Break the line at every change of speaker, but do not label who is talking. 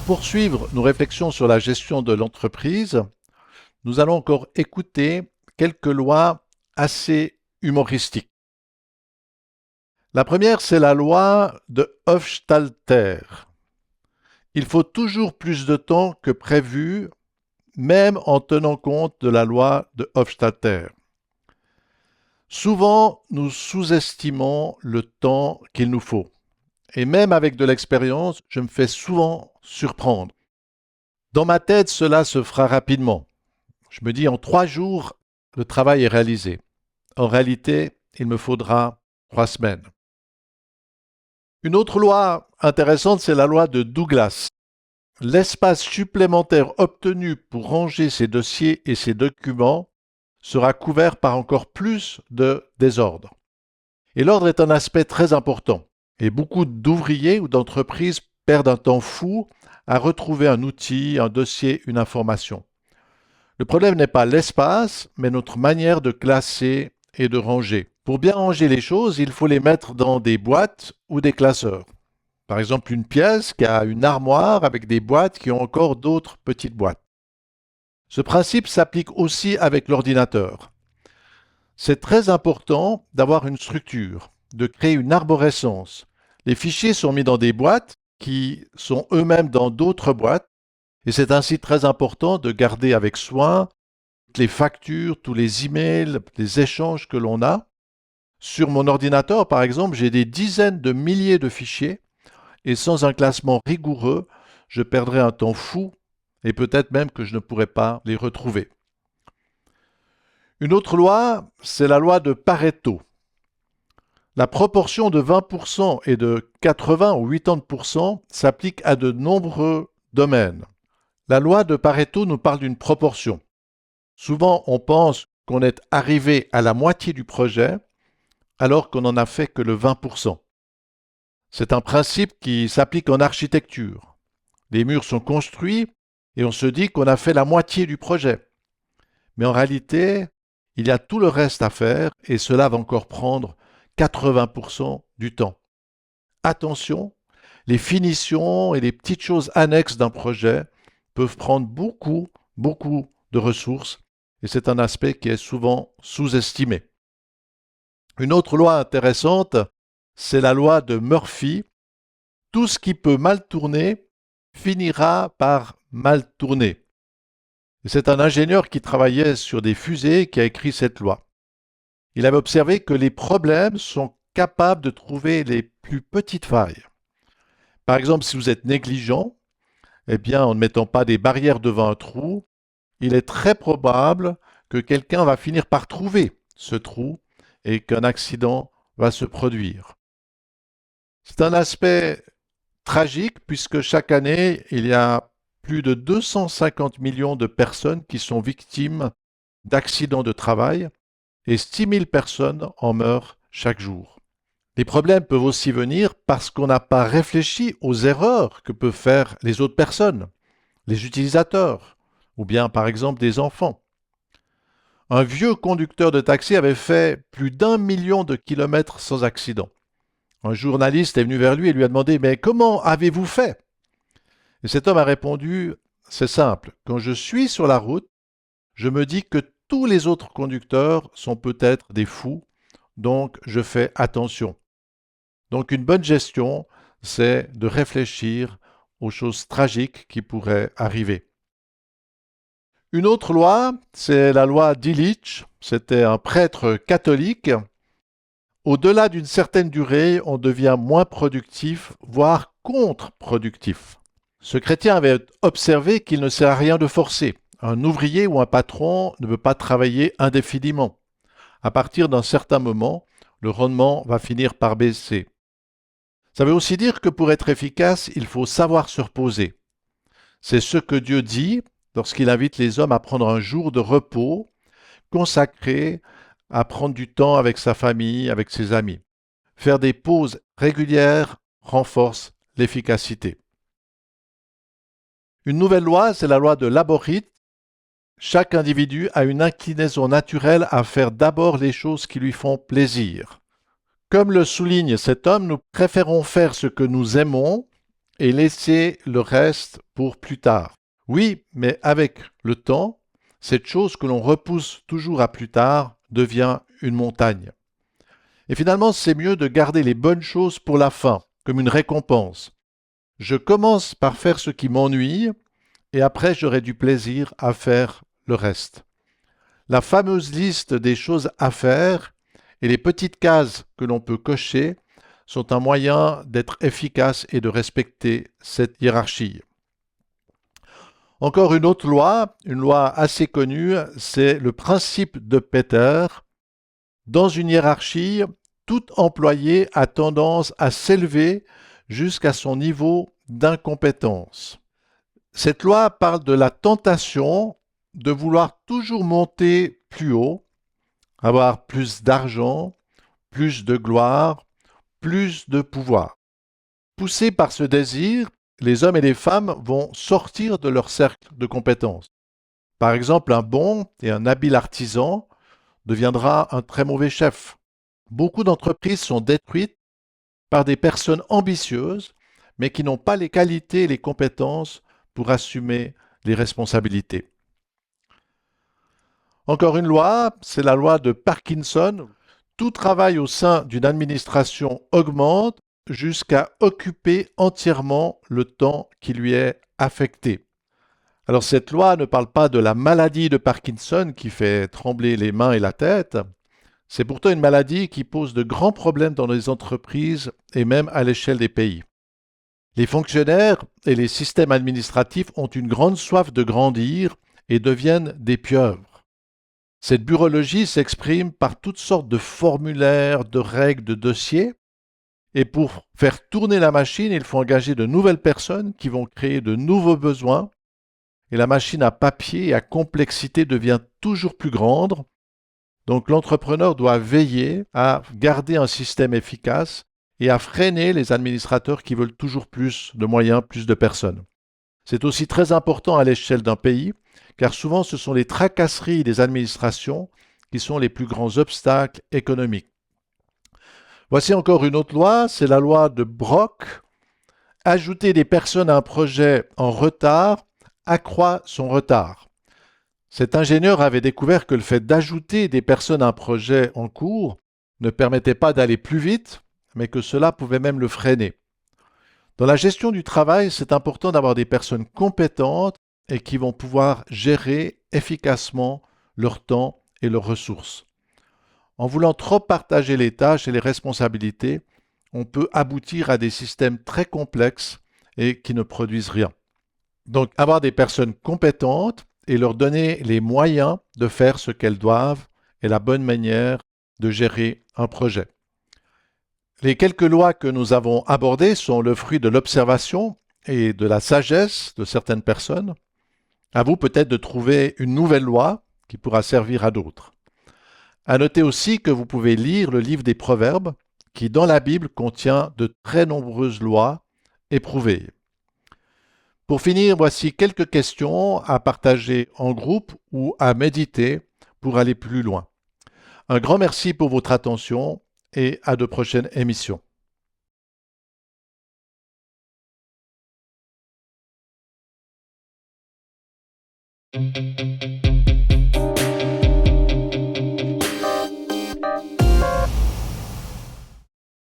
poursuivre nos réflexions sur la gestion de l'entreprise, nous allons encore écouter quelques lois assez humoristiques. La première, c'est la loi de Hofstadter. Il faut toujours plus de temps que prévu, même en tenant compte de la loi de Hofstadter. Souvent, nous sous-estimons le temps qu'il nous faut. Et même avec de l'expérience, je me fais souvent surprendre. Dans ma tête, cela se fera rapidement. Je me dis, en 3 jours, le travail est réalisé. En réalité, il me faudra 3 semaines. Une autre loi intéressante, c'est la loi de Douglas. L'espace supplémentaire obtenu pour ranger ses dossiers et ses documents sera couvert par encore plus de désordre. Et l'ordre est un aspect très important. Et beaucoup d'ouvriers ou d'entreprises perdent un temps fou à retrouver un outil, un dossier, une information. Le problème n'est pas l'espace, mais notre manière de classer et de ranger. Pour bien ranger les choses, il faut les mettre dans des boîtes ou des classeurs. Par exemple, une pièce qui a une armoire avec des boîtes qui ont encore d'autres petites boîtes. Ce principe s'applique aussi avec l'ordinateur. C'est très important d'avoir une structure, de créer une arborescence. Les fichiers sont mis dans des boîtes qui sont eux-mêmes dans d'autres boîtes et c'est ainsi très important de garder avec soin les factures, tous les emails, les échanges que l'on a. Sur mon ordinateur, par exemple, j'ai des dizaines de milliers de fichiers et sans un classement rigoureux, je perdrais un temps fou et peut-être même que je ne pourrais pas les retrouver. Une autre loi, c'est la loi de Pareto. La proportion de 20% et de 80 ou 80% s'applique à de nombreux domaines. La loi de Pareto nous parle d'une proportion. Souvent, on pense qu'on est arrivé à la moitié du projet alors qu'on n'en a fait que le 20%. C'est un principe qui s'applique en architecture. Les murs sont construits et on se dit qu'on a fait la moitié du projet. Mais en réalité, il y a tout le reste à faire et cela va encore prendre 80% du temps. Attention, les finitions et les petites choses annexes d'un projet peuvent prendre beaucoup de ressources et c'est un aspect qui est souvent sous-estimé. Une autre loi intéressante, c'est la loi de Murphy. Tout ce qui peut mal tourner finira par mal tourner. C'est un ingénieur qui travaillait sur des fusées qui a écrit cette loi. Il avait observé que les problèmes sont capables de trouver les plus petites failles. Par exemple, si vous êtes négligent, eh bien, en ne mettant pas des barrières devant un trou, il est très probable que quelqu'un va finir par trouver ce trou et qu'un accident va se produire. C'est un aspect tragique puisque chaque année, il y a plus de 250 millions de personnes qui sont victimes d'accidents de travail et 6 000 personnes en meurent chaque jour. Les problèmes peuvent aussi venir parce qu'on n'a pas réfléchi aux erreurs que peuvent faire les autres personnes, les utilisateurs, ou bien par exemple des enfants. Un vieux conducteur de taxi avait fait plus d'1 million de kilomètres sans accident. Un journaliste est venu vers lui et lui a demandé « Mais comment avez-vous fait ?» Et cet homme a répondu « C'est simple, quand je suis sur la route, je me dis que tous les autres conducteurs sont peut-être des fous, donc je fais attention. » Donc une bonne gestion, c'est de réfléchir aux choses tragiques qui pourraient arriver. Une autre loi, c'est la loi d'Illich. C'était un prêtre catholique. Au-delà d'une certaine durée, on devient moins productif, voire contre-productif. Ce chrétien avait observé qu'il ne sert à rien de forcer. Un ouvrier ou un patron ne peut pas travailler indéfiniment. À partir d'un certain moment, le rendement va finir par baisser. Ça veut aussi dire que pour être efficace, il faut savoir se reposer. C'est ce que Dieu dit lorsqu'il invite les hommes à prendre un jour de repos consacré à prendre du temps avec sa famille, avec ses amis. Faire des pauses régulières renforce l'efficacité. Une nouvelle loi, c'est la loi de Laborit. Chaque individu a une inclinaison naturelle à faire d'abord les choses qui lui font plaisir. Comme le souligne cet homme, nous préférons faire ce que nous aimons et laisser le reste pour plus tard. Oui, mais avec le temps, cette chose que l'on repousse toujours à plus tard devient une montagne. Et finalement, c'est mieux de garder les bonnes choses pour la fin, comme une récompense. Je commence par faire ce qui m'ennuie, et après j'aurai du plaisir à faire le reste. La fameuse liste des choses à faire et les petites cases que l'on peut cocher sont un moyen d'être efficace et de respecter cette hiérarchie. Encore une loi assez connue, c'est le principe de Peter. Dans une hiérarchie, tout employé a tendance à s'élever jusqu'à son niveau d'incompétence. Cette loi parle de la tentation de vouloir toujours monter plus haut, avoir plus d'argent, plus de gloire, plus de pouvoir. Poussés par ce désir, les hommes et les femmes vont sortir de leur cercle de compétences. Par exemple, un bon et un habile artisan deviendra un très mauvais chef. Beaucoup d'entreprises sont détruites par des personnes ambitieuses, mais qui n'ont pas les qualités et les compétences pour assumer les responsabilités. Encore une loi, c'est la loi de Parkinson. Tout travail au sein d'une administration augmente jusqu'à occuper entièrement le temps qui lui est affecté. Alors cette loi ne parle pas de la maladie de Parkinson qui fait trembler les mains et la tête. C'est pourtant une maladie qui pose de grands problèmes dans les entreprises et même à l'échelle des pays. Les fonctionnaires et les systèmes administratifs ont une grande soif de grandir et deviennent des pieuvres. Cette bureaulogie s'exprime par toutes sortes de formulaires, de règles, de dossiers. Et pour faire tourner la machine, il faut engager de nouvelles personnes qui vont créer de nouveaux besoins. Et la machine à papier et à complexité devient toujours plus grande. Donc l'entrepreneur doit veiller à garder un système efficace et à freiner les administrateurs qui veulent toujours plus de moyens, plus de personnes. C'est aussi très important à l'échelle d'un pays, car souvent ce sont les tracasseries des administrations qui sont les plus grands obstacles économiques. Voici encore une autre loi, c'est la loi de Brock. Ajouter des personnes à un projet en retard accroît son retard. Cet ingénieur avait découvert que le fait d'ajouter des personnes à un projet en cours ne permettait pas d'aller plus vite, mais que cela pouvait même le freiner. Dans la gestion du travail, c'est important d'avoir des personnes compétentes et qui vont pouvoir gérer efficacement leur temps et leurs ressources. En voulant trop partager les tâches et les responsabilités, on peut aboutir à des systèmes très complexes et qui ne produisent rien. Donc avoir des personnes compétentes et leur donner les moyens de faire ce qu'elles doivent est la bonne manière de gérer un projet. Les quelques lois que nous avons abordées sont le fruit de l'observation et de la sagesse de certaines personnes. À vous peut-être de trouver une nouvelle loi qui pourra servir à d'autres. À noter aussi que vous pouvez lire le livre des Proverbes qui, dans la Bible, contient de très nombreuses lois éprouvées. Pour finir, voici quelques questions à partager en groupe ou à méditer pour aller plus loin. Un grand merci pour votre attention et à de prochaines émissions.